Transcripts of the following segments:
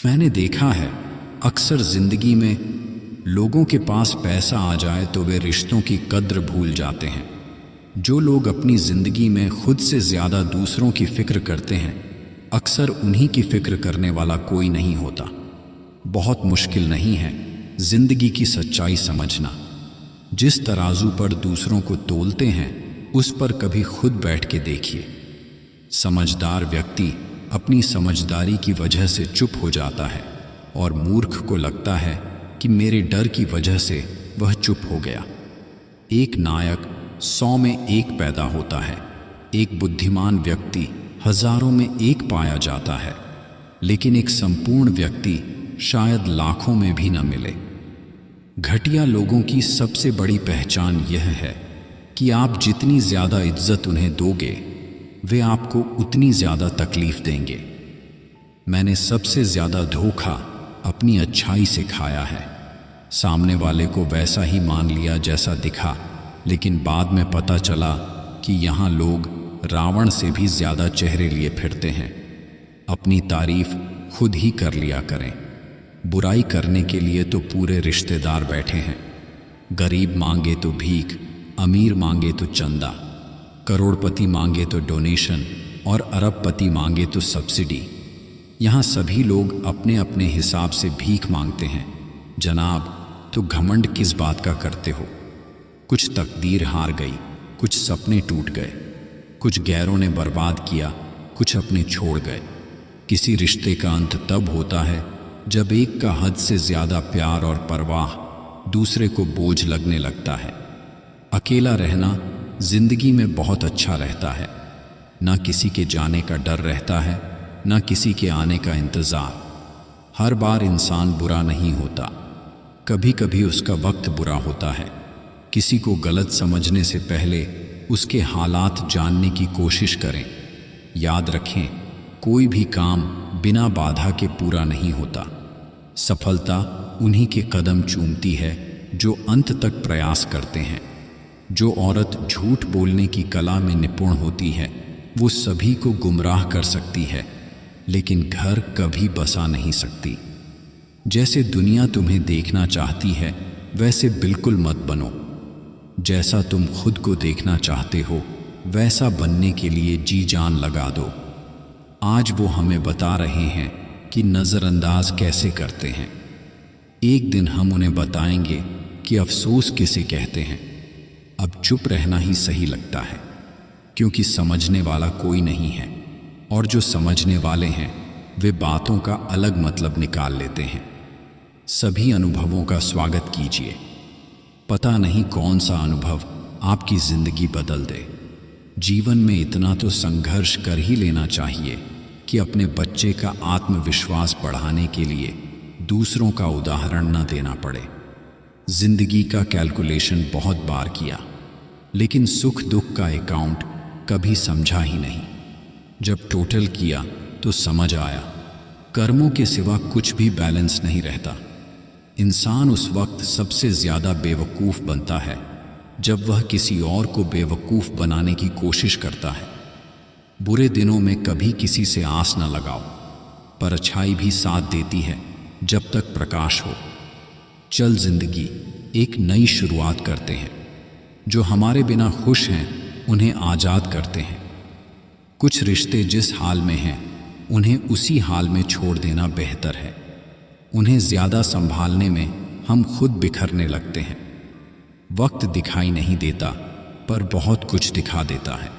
मैंने देखा है अक्सर जिंदगी में लोगों के पास पैसा आ जाए तो वे रिश्तों की कद्र भूल जाते हैं। जो लोग अपनी जिंदगी में खुद से ज़्यादा दूसरों की फिक्र करते हैं, अक्सर उन्हीं की फिक्र करने वाला कोई नहीं होता। बहुत मुश्किल नहीं है जिंदगी की सच्चाई समझना। जिस तराजू पर दूसरों को तोलते हैं उस पर कभी खुद बैठ के देखिए। समझदार व्यक्ति अपनी समझदारी की वजह से चुप हो जाता है और मूर्ख को लगता है कि मेरे डर की वजह से वह चुप हो गया। एक नायक 100 में एक पैदा होता है, एक बुद्धिमान व्यक्ति हजारों में एक पाया जाता है, लेकिन एक संपूर्ण व्यक्ति शायद लाखों में भी न मिले। घटिया लोगों की सबसे बड़ी पहचान यह है कि आप जितनी ज़्यादा इज्जत उन्हें दोगे वे आपको उतनी ज़्यादा तकलीफ देंगे। मैंने सबसे ज़्यादा धोखा अपनी अच्छाई से खाया है। सामने वाले को वैसा ही मान लिया जैसा दिखा, लेकिन बाद में पता चला कि यहाँ लोग रावण से भी ज़्यादा चेहरे लिए फिरते हैं। अपनी तारीफ खुद ही कर लिया करें। बुराई करने के लिए तो पूरे रिश्तेदार बैठे हैं। गरीब मांगे तो भीख, अमीर मांगे तो चंदा, करोड़पति मांगे तो डोनेशन और अरबपति मांगे तो सब्सिडी। यहाँ सभी लोग अपने अपने हिसाब से भीख मांगते हैं। जनाब, तो घमंड किस बात का करते हो? कुछ तकदीर हार गई, कुछ सपने टूट गए, कुछ गैरों ने बर्बाद किया, कुछ अपने छोड़ गए। किसी रिश्ते का अंत तब होता है जब एक का हद से ज़्यादा प्यार और परवाह दूसरे को बोझ लगने लगता है। अकेला रहना जिंदगी में बहुत अच्छा रहता है। ना किसी के जाने का डर रहता है, ना किसी के आने का इंतज़ार। हर बार इंसान बुरा नहीं होता, कभी कभी उसका वक्त बुरा होता है। किसी को गलत समझने से पहले उसके हालात जानने की कोशिश करें। याद रखें, कोई भी काम बिना बाधा के पूरा नहीं होता। सफलता उन्हीं के कदम चूमती है जो अंत तक प्रयास करते हैं। जो औरत झूठ बोलने की कला में निपुण होती है वो सभी को गुमराह कर सकती है, लेकिन घर कभी बसा नहीं सकती। जैसे दुनिया तुम्हें देखना चाहती है वैसे बिल्कुल मत बनो। जैसा तुम खुद को देखना चाहते हो वैसा बनने के लिए जी जान लगा दो। आज वो हमें बता रहे हैं कि नज़रअंदाज कैसे करते हैं। एक दिन हम उन्हें बताएंगे कि अफसोस किसे कहते हैं। अब चुप रहना ही सही लगता है, क्योंकि समझने वाला कोई नहीं है, और जो समझने वाले हैं वे बातों का अलग मतलब निकाल लेते हैं। सभी अनुभवों का स्वागत कीजिए। पता नहीं कौन सा अनुभव आपकी ज़िंदगी बदल दे। जीवन में इतना तो संघर्ष कर ही लेना चाहिए कि अपने बच्चे का आत्मविश्वास बढ़ाने के लिए दूसरों का उदाहरण न देना पड़े। जिंदगी का कैलकुलेशन बहुत बार किया, लेकिन सुख दुख का अकाउंट कभी समझा ही नहीं। जब टोटल किया तो समझ आया, कर्मों के सिवा कुछ भी बैलेंस नहीं रहता। इंसान उस वक्त सबसे ज़्यादा बेवकूफ़ बनता है जब वह किसी और को बेवकूफ़ बनाने की कोशिश करता है। बुरे दिनों में कभी किसी से आस न लगाओ, पर अच्छाई भी साथ देती है जब तक प्रकाश हो। चल जिंदगी एक नई शुरुआत करते हैं। जो हमारे बिना खुश हैं उन्हें आज़ाद करते हैं। कुछ रिश्ते जिस हाल में हैं उन्हें उसी हाल में छोड़ देना बेहतर है। उन्हें ज़्यादा संभालने में हम खुद बिखरने लगते हैं। वक्त दिखाई नहीं देता, पर बहुत कुछ दिखा देता है।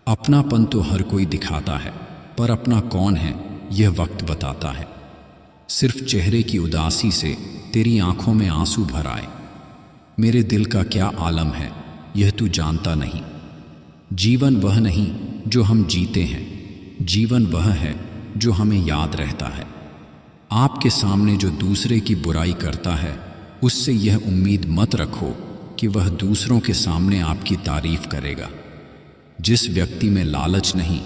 अपनापन तो हर कोई दिखाता है, पर अपना कौन है यह वक्त बताता है। सिर्फ चेहरे की उदासी से तेरी आंखों में आंसू भर आए। मेरे दिल का क्या आलम है यह तू जानता नहीं। जीवन वह नहीं जो हम जीते हैं, जीवन वह है जो हमें याद रहता है। आपके सामने जो दूसरे की बुराई करता है उससे यह उम्मीद मत रखो कि वह दूसरों के सामने आपकी तारीफ करेगा। जिस व्यक्ति में लालच नहीं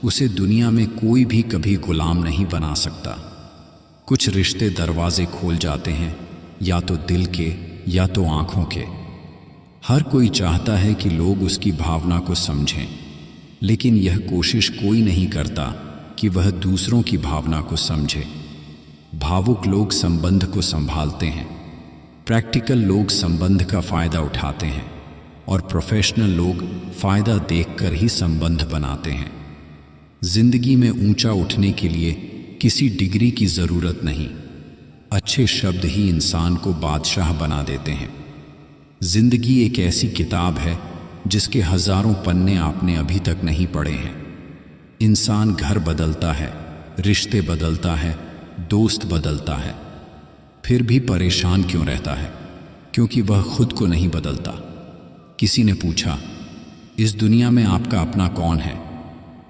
उसे दुनिया में कोई भी कभी गुलाम नहीं बना सकता। कुछ रिश्ते दरवाजे खोल जाते हैं, या तो दिल के या तो आँखों के। हर कोई चाहता है कि लोग उसकी भावना को समझें, लेकिन यह कोशिश कोई नहीं करता कि वह दूसरों की भावना को समझे। भावुक लोग संबंध को संभालते हैं, प्रैक्टिकल लोग संबंध का फ़ायदा उठाते हैं और प्रोफेशनल लोग फ़ायदा देखकर ही संबंध बनाते हैं। जिंदगी में ऊंचा उठने के लिए किसी डिग्री की ज़रूरत नहीं, अच्छे शब्द ही इंसान को बादशाह बना देते हैं। जिंदगी एक ऐसी किताब है जिसके हज़ारों पन्ने आपने अभी तक नहीं पढ़े हैं। इंसान घर बदलता है, रिश्ते बदलता है, दोस्त बदलता है, फिर भी परेशान क्यों रहता है? क्योंकि वह खुद को नहीं बदलता। किसी ने पूछा, इस दुनिया में आपका अपना कौन है?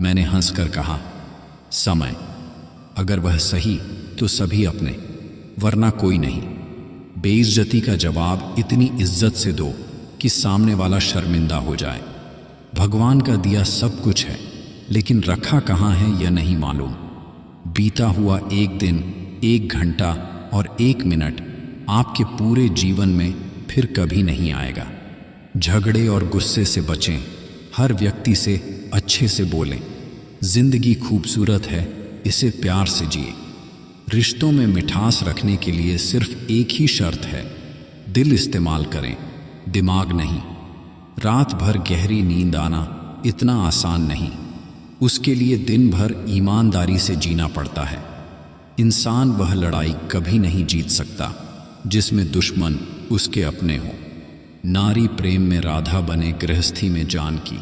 मैंने हंसकर कहा, समय। अगर वह सही तो सभी अपने, वरना कोई नहीं। बेइज्जती का जवाब इतनी इज्जत से दो कि सामने वाला शर्मिंदा हो जाए। भगवान का दिया सब कुछ है, लेकिन रखा कहाँ है यह नहीं मालूम। बीता हुआ एक दिन, एक घंटा और एक मिनट आपके पूरे जीवन में फिर कभी नहीं आएगा। झगड़े और गुस्से से बचें, हर व्यक्ति से अच्छे से बोलें। जिंदगी खूबसूरत है, इसे प्यार से जिए। रिश्तों में मिठास रखने के लिए सिर्फ एक ही शर्त है, दिल इस्तेमाल करें, दिमाग नहीं। रात भर गहरी नींद आना इतना आसान नहीं, उसके लिए दिन भर ईमानदारी से जीना पड़ता है। इंसान वह लड़ाई कभी नहीं जीत सकता जिसमें दुश्मन उसके अपने हों। नारी प्रेम में राधा बने गृहस्थी में जान की,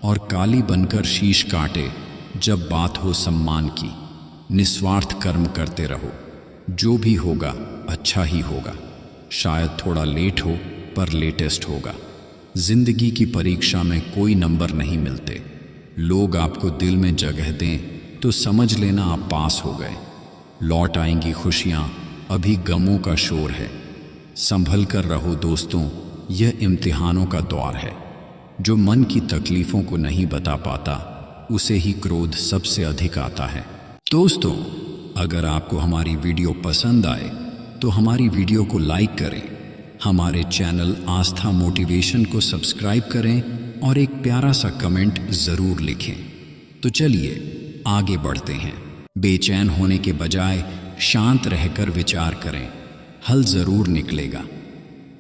और काली बनकर शीश काटे जब बात हो सम्मान की। निस्वार्थ कर्म करते रहो, जो भी होगा अच्छा ही होगा। शायद थोड़ा लेट हो पर लेटेस्ट होगा। जिंदगी की परीक्षा में कोई नंबर नहीं मिलते। लोग आपको दिल में जगह दें तो समझ लेना आप पास हो गए। लौट आएंगी खुशियाँ, अभी गमों का शोर है। संभल कर रहो दोस्तों, यह इम्तिहानों का दौर है। जो मन की तकलीफ़ों को नहीं बता पाता, उसे ही क्रोध सबसे अधिक आता है। दोस्तों, अगर आपको हमारी वीडियो पसंद आए तो हमारी वीडियो को लाइक करें, हमारे चैनल आस्था मोटिवेशन को सब्सक्राइब करें और एक प्यारा सा कमेंट ज़रूर लिखें। तो चलिए आगे बढ़ते हैं। बेचैन होने के बजाय शांत रहकर विचार करें, हल ज़रूर निकलेगा।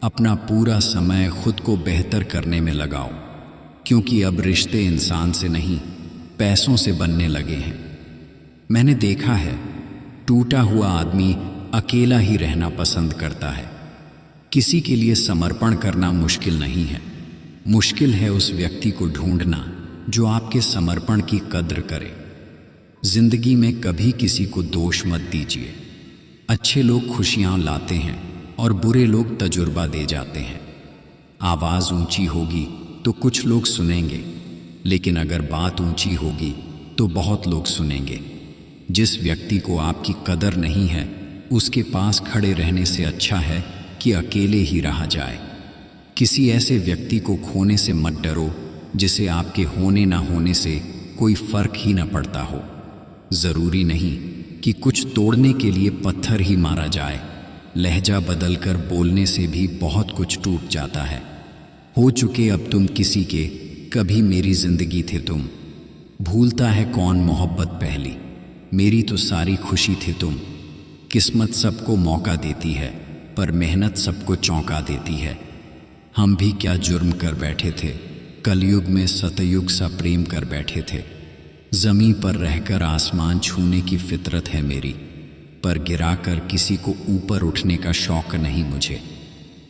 अपना पूरा समय खुद को बेहतर करने में लगाओ, क्योंकि अब रिश्ते इंसान से नहीं पैसों से बनने लगे हैं। मैंने देखा है, टूटा हुआ आदमी अकेला ही रहना पसंद करता है। किसी के लिए समर्पण करना मुश्किल नहीं है, मुश्किल है उस व्यक्ति को ढूंढना जो आपके समर्पण की कद्र करे। जिंदगी में कभी किसी को दोष मत दीजिए। अच्छे लोग खुशियाँ लाते हैं और बुरे लोग तजुर्बा दे जाते हैं। आवाज़ ऊंची होगी तो कुछ लोग सुनेंगे, लेकिन अगर बात ऊंची होगी तो बहुत लोग सुनेंगे। जिस व्यक्ति को आपकी कदर नहीं है, उसके पास खड़े रहने से अच्छा है कि अकेले ही रहा जाए। किसी ऐसे व्यक्ति को खोने से मत डरो जिसे आपके होने ना होने से कोई फर्क ही ना पड़ता हो। ज़रूरी नहीं कि कुछ तोड़ने के लिए पत्थर ही मारा जाए। लहजा बदलकर बोलने से भी बहुत कुछ टूट जाता है। हो चुके अब तुम किसी के, कभी मेरी जिंदगी थे तुम। भूलता है कौन मोहब्बत पहली, मेरी तो सारी खुशी थी तुम। किस्मत सबको मौका देती है, पर मेहनत सबको चौंका देती है। हम भी क्या जुर्म कर बैठे थे, कलयुग में सतयुग सा प्रेम कर बैठे थे। ज़मीं पर रहकर आसमान छूने की फितरत है मेरी, पर गिराकर किसी को ऊपर उठने का शौक़ नहीं मुझे।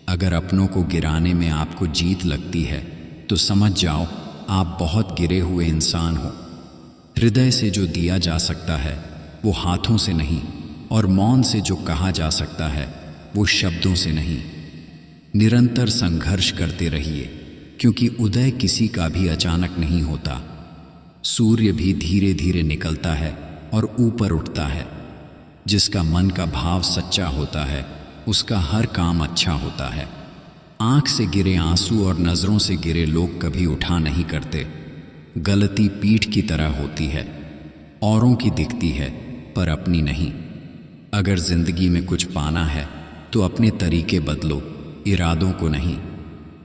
अगर अपनों को गिराने में आपको जीत लगती है तो समझ जाओ आप बहुत गिरे हुए इंसान हो। हृदय से जो दिया जा सकता है वो हाथों से नहीं, और मौन से जो कहा जा सकता है वो शब्दों से नहीं। निरंतर संघर्ष करते रहिए, क्योंकि उदय किसी का भी अचानक नहीं होता। सूर्य भी धीरे धीरे निकलता है और ऊपर उठता है। जिसका मन का भाव सच्चा होता है, उसका हर काम अच्छा होता है। आँख से गिरे आंसू और नज़रों से गिरे लोग कभी उठा नहीं करते। गलती पीठ की तरह होती है, औरों की दिखती है पर अपनी नहीं। अगर जिंदगी में कुछ पाना है तो अपने तरीके बदलो, इरादों को नहीं।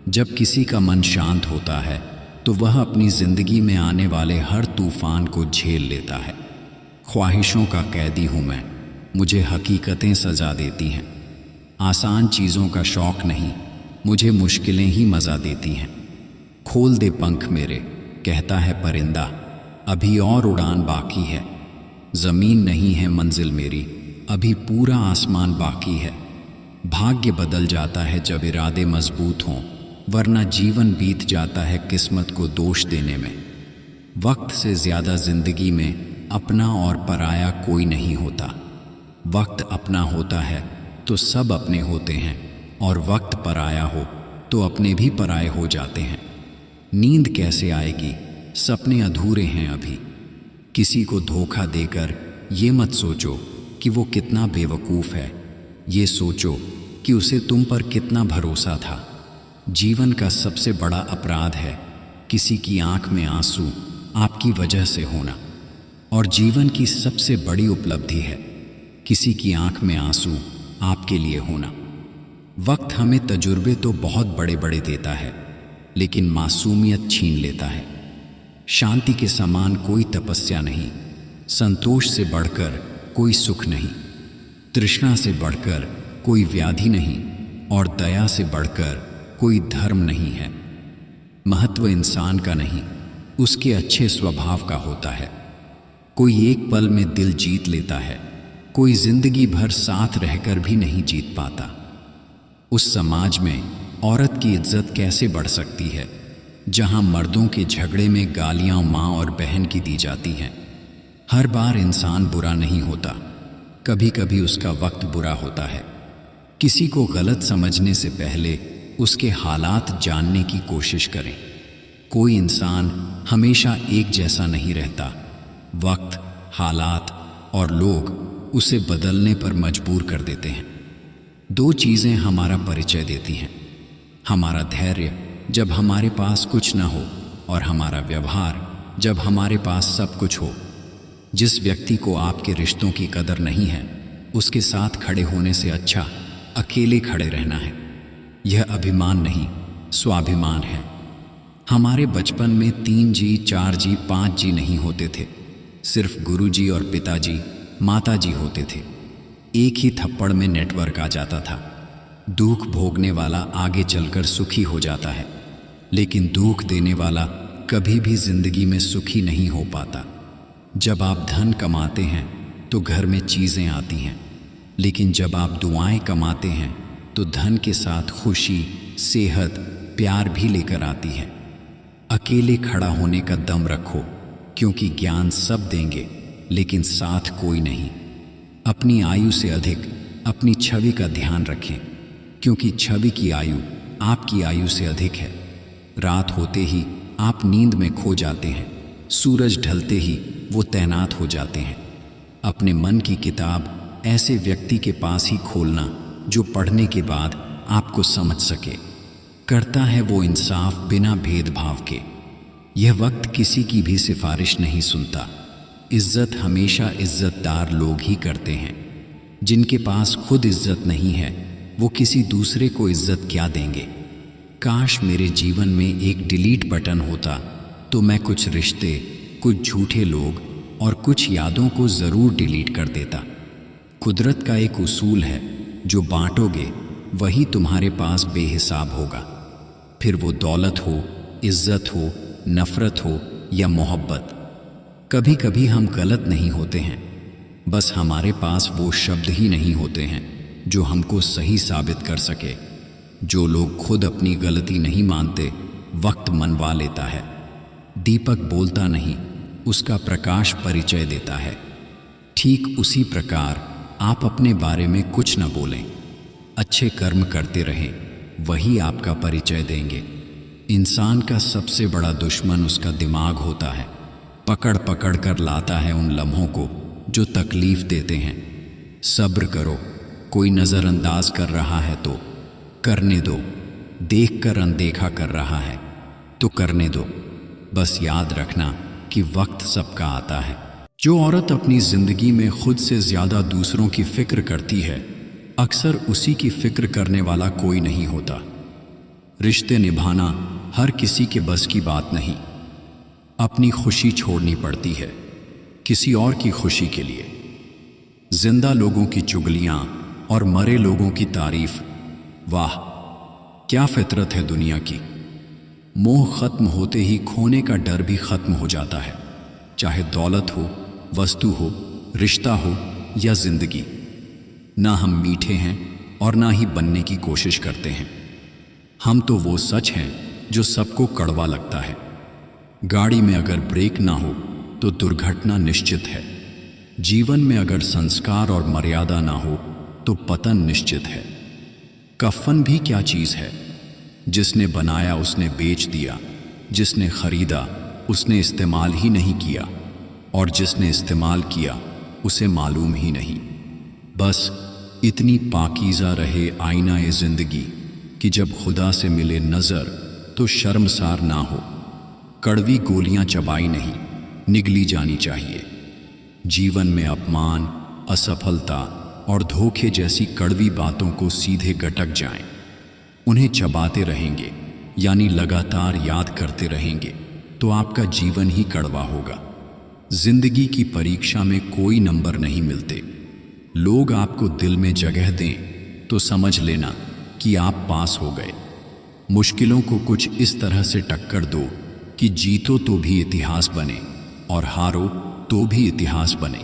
जब किसी का मन शांत होता है तो वह अपनी जिंदगी में आने वाले हर तूफान को झेल लेता है। ख्वाहिशों का कैदी हूँ मैं, मुझे हकीकतें सजा देती हैं। आसान चीज़ों का शौक़ नहीं, मुझे मुश्किलें ही मज़ा देती हैं। खोल दे पंख मेरे, कहता है परिंदा, अभी और उड़ान बाकी है। ज़मीन नहीं है मंजिल मेरी, अभी पूरा आसमान बाकी है। भाग्य बदल जाता है जब इरादे मजबूत हों, वरना जीवन बीत जाता है किस्मत को दोष देने में। वक्त से ज़्यादा ज़िंदगी में अपना और पराया कोई नहीं होता। वक्त अपना होता है तो सब अपने होते हैं, और वक्त पराया हो तो अपने भी पराए हो जाते हैं। नींद कैसे आएगी, सपने अधूरे हैं अभी। किसी को धोखा देकर ये मत सोचो कि वो कितना बेवकूफ़ है, ये सोचो कि उसे तुम पर कितना भरोसा था। जीवन का सबसे बड़ा अपराध है किसी की आंख में आंसू आपकी वजह से होना, और जीवन की सबसे बड़ी उपलब्धि है किसी की आंख में आंसू आपके लिए होना। वक्त हमें तजुर्बे तो बहुत बड़े बड़े देता है, लेकिन मासूमियत छीन लेता है। शांति के समान कोई तपस्या नहीं, संतोष से बढ़कर कोई सुख नहीं, तृष्णा से बढ़कर कोई व्याधि नहीं, और दया से बढ़कर कोई धर्म नहीं है। महत्व इंसान का नहीं, उसके अच्छे स्वभाव का होता है। कोई एक पल में दिल जीत लेता है, कोई जिंदगी भर साथ रहकर भी नहीं जीत पाता। उस समाज में औरत की इज्जत कैसे बढ़ सकती है जहां मर्दों के झगड़े में गालियां माँ और बहन की दी जाती हैं। हर बार इंसान बुरा नहीं होता, कभी कभी उसका वक्त बुरा होता है। किसी को गलत समझने से पहले उसके हालात जानने की कोशिश करें। कोई इंसान हमेशा एक जैसा नहीं रहता। वक्त, हालात और लोग उसे बदलने पर मजबूर कर देते हैं। दो चीज़ें हमारा परिचय देती हैं, हमारा धैर्य जब हमारे पास कुछ न हो, और हमारा व्यवहार जब हमारे पास सब कुछ हो। जिस व्यक्ति को आपके रिश्तों की कदर नहीं है, उसके साथ खड़े होने से अच्छा अकेले खड़े रहना है। यह अभिमान नहीं, स्वाभिमान है। हमारे बचपन में 3 जी, 4 जी, 5 जी नहीं होते थे। सिर्फ गुरुजी और पिताजी, माताजी होते थे। एक ही थप्पड़ में नेटवर्क आ जाता था। दुख भोगने वाला आगे चलकर सुखी हो जाता है, लेकिन दुख देने वाला कभी भी जिंदगी में सुखी नहीं हो पाता। जब आप धन कमाते हैं तो घर में चीज़ें आती हैं, लेकिन जब आप दुआएं कमाते हैं तो धन के साथ खुशी, सेहत, प्यार भी लेकर आती है। अकेले खड़ा होने का दम रखो, क्योंकि ज्ञान सब देंगे लेकिन साथ कोई नहीं। अपनी आयु से अधिक अपनी छवि का ध्यान रखें, क्योंकि छवि की आयु आपकी आयु से अधिक है। रात होते ही आप नींद में खो जाते हैं, सूरज ढलते ही वो तैनात हो जाते हैं। अपने मन की किताब ऐसे व्यक्ति के पास ही खोलना जो पढ़ने के बाद आपको समझ सके। करता है वो इंसाफ बिना भेदभाव के। यह वक्त किसी की भी सिफारिश नहीं सुनता। इज्जत हमेशा इज्जतदार लोग ही करते हैं। जिनके पास खुद इज्जत नहीं है, वो किसी दूसरे को इज्जत क्या देंगे। काश मेरे जीवन में एक डिलीट बटन होता तो मैं कुछ रिश्ते, कुछ झूठे लोग और कुछ यादों को ज़रूर डिलीट कर देता। कुदरत का एक उसूल है, जो बांटोगे वही तुम्हारे पास बेहिसाब होगा। फिर वो दौलत हो, इज्जत हो, नफ़रत हो या मोहब्बत। कभी कभी हम गलत नहीं होते हैं, बस हमारे पास वो शब्द ही नहीं होते हैं जो हमको सही साबित कर सके। जो लोग खुद अपनी गलती नहीं मानते, वक्त मनवा लेता है। दीपक बोलता नहीं, उसका प्रकाश परिचय देता है। ठीक उसी प्रकार आप अपने बारे में कुछ न बोलें, अच्छे कर्म करते रहें, वही आपका परिचय देंगे। इंसान का सबसे बड़ा दुश्मन उसका दिमाग होता है। पकड़ पकड़ कर लाता है उन लम्हों को जो तकलीफ देते हैं। सब्र करो, कोई नज़रअंदाज कर रहा है तो करने दो, देखकर अनदेखा कर रहा है तो करने दो। बस याद रखना कि वक्त सबका आता है। जो औरत अपनी ज़िंदगी में खुद से ज़्यादा दूसरों की फ़िक्र करती है, अक्सर उसी की फ़िक्र करने वाला कोई नहीं होता। रिश्ते निभाना हर किसी के बस की बात नहीं। अपनी खुशी छोड़नी पड़ती है किसी और की खुशी के लिए। जिंदा लोगों की चुगलियां और मरे लोगों की तारीफ। वाह, क्या फितरत है दुनिया की। मोह खत्म होते ही खोने का डर भी खत्म हो जाता है, चाहे दौलत हो, वस्तु हो, रिश्ता हो या जिंदगी। ना हम मीठे हैं और ना ही बनने की कोशिश करते हैं। हम तो वो सच हैं जो सबको कड़वा लगता है। गाड़ी में अगर ब्रेक ना हो तो दुर्घटना निश्चित है। जीवन में अगर संस्कार और मर्यादा ना हो तो पतन निश्चित है। कफन भी क्या चीज है, जिसने बनाया उसने बेच दिया, जिसने खरीदा उसने इस्तेमाल ही नहीं किया, और जिसने इस्तेमाल किया उसे मालूम ही नहीं। बस इतनी पाकीज़ा रहे आईना ए जिंदगी कि जब खुदा से मिले नजर तो शर्मसार ना हो। कड़वी गोलियां चबाई नहीं, निगली जानी चाहिए। जीवन में अपमान, असफलता और धोखे जैसी कड़वी बातों को सीधे गटक जाएं। उन्हें चबाते रहेंगे यानी लगातार याद करते रहेंगे तो आपका जीवन ही कड़वा होगा। जिंदगी की परीक्षा में कोई नंबर नहीं मिलते। लोग आपको दिल में जगह दें तो समझ लेना कि आप पास हो गए। मुश्किलों को कुछ इस तरह से टक्कर दो कि जीतो तो भी इतिहास बने और हारो तो भी इतिहास बने।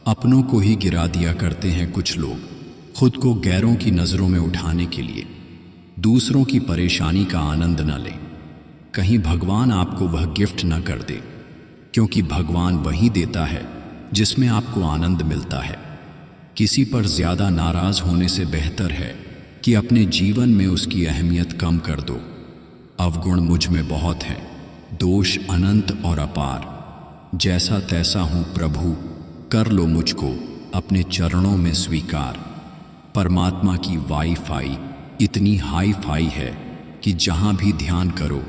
अपनों को ही गिरा दिया करते हैं कुछ लोग, खुद को गैरों की नज़रों में उठाने के लिए। दूसरों की परेशानी का आनंद न लें, कहीं भगवान आपको वह गिफ्ट न कर दे, क्योंकि भगवान वही देता है जिसमें आपको आनंद मिलता है। किसी पर ज्यादा नाराज होने से बेहतर है कि अपने जीवन में उसकी अहमियत कम कर दो। अवगुण मुझ में बहुत हैं, दोष अनंत और अपार। जैसा तैसा हूं प्रभु, कर लो मुझको अपने चरणों में स्वीकार। परमात्मा की वाईफाई इतनी हाई फाई है कि जहां भी ध्यान करो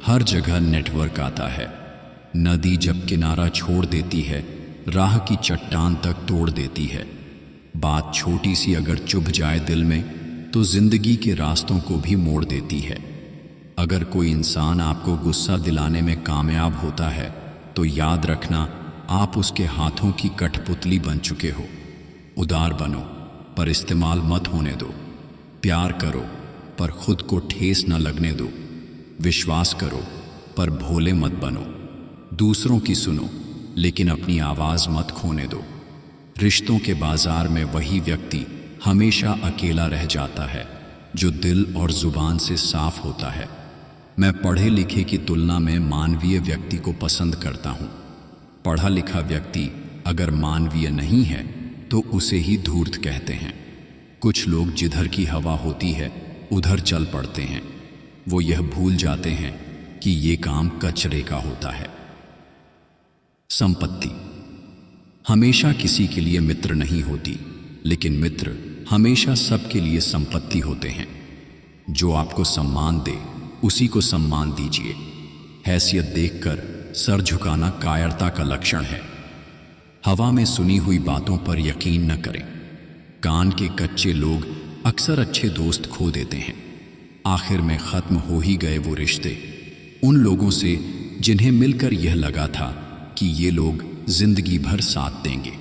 हर जगह नेटवर्क आता है। नदी जब किनारा छोड़ देती है, राह की चट्टान तक तोड़ देती है। बात छोटी सी अगर चुभ जाए दिल में तो जिंदगी के रास्तों को भी मोड़ देती है। अगर कोई इंसान आपको गुस्सा दिलाने में कामयाब होता है तो याद रखना आप उसके हाथों की कठपुतली बन चुके हो। उदार बनो पर इस्तेमाल मत होने दो। प्यार करो पर खुद को ठेस न लगने दो। विश्वास करो पर भोले मत बनो। दूसरों की सुनो लेकिन अपनी आवाज मत खोने दो। रिश्तों के बाजार में वही व्यक्ति हमेशा अकेला रह जाता है जो दिल और जुबान से साफ होता है। मैं पढ़े लिखे की तुलना में मानवीय व्यक्ति को पसंद करता हूँ। पढ़ा लिखा व्यक्ति अगर मानवीय नहीं है तो उसे ही धूर्त कहते हैं। कुछ लोग जिधर की हवा होती है उधर चल पड़ते हैं। वो यह भूल जाते हैं कि ये काम कचरे का होता है। संपत्ति हमेशा किसी के लिए मित्र नहीं होती, लेकिन मित्र हमेशा सबके लिए संपत्ति होते हैं। जो आपको सम्मान दे उसी को सम्मान दीजिए। हैसियत देखकर सर झुकाना कायरता का लक्षण है। हवा में सुनी हुई बातों पर यकीन न करें। कान के कच्चे लोग अक्सर अच्छे दोस्त खो देते हैं। आखिर में खत्म हो ही गए वो रिश्ते उन लोगों से जिन्हें मिलकर यह लगा था कि ये लोग जिंदगी भर साथ देंगे।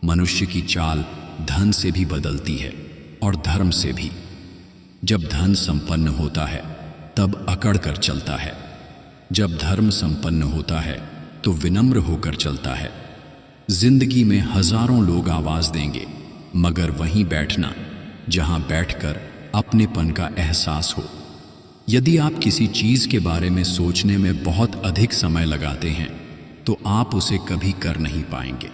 मनुष्य की चाल धन से भी बदलती है और धर्म से भी। जब धन संपन्न होता है तब अकड़ कर चलता है, जब धर्म संपन्न होता है तो विनम्र होकर चलता है। जिंदगी में हजारों लोग आवाज देंगे, मगर वहीं बैठना जहां बैठकर अपनेपन का एहसास हो। यदि आप किसी चीज के बारे में सोचने में बहुत अधिक समय लगाते हैं तो आप उसे कभी कर नहीं पाएंगे।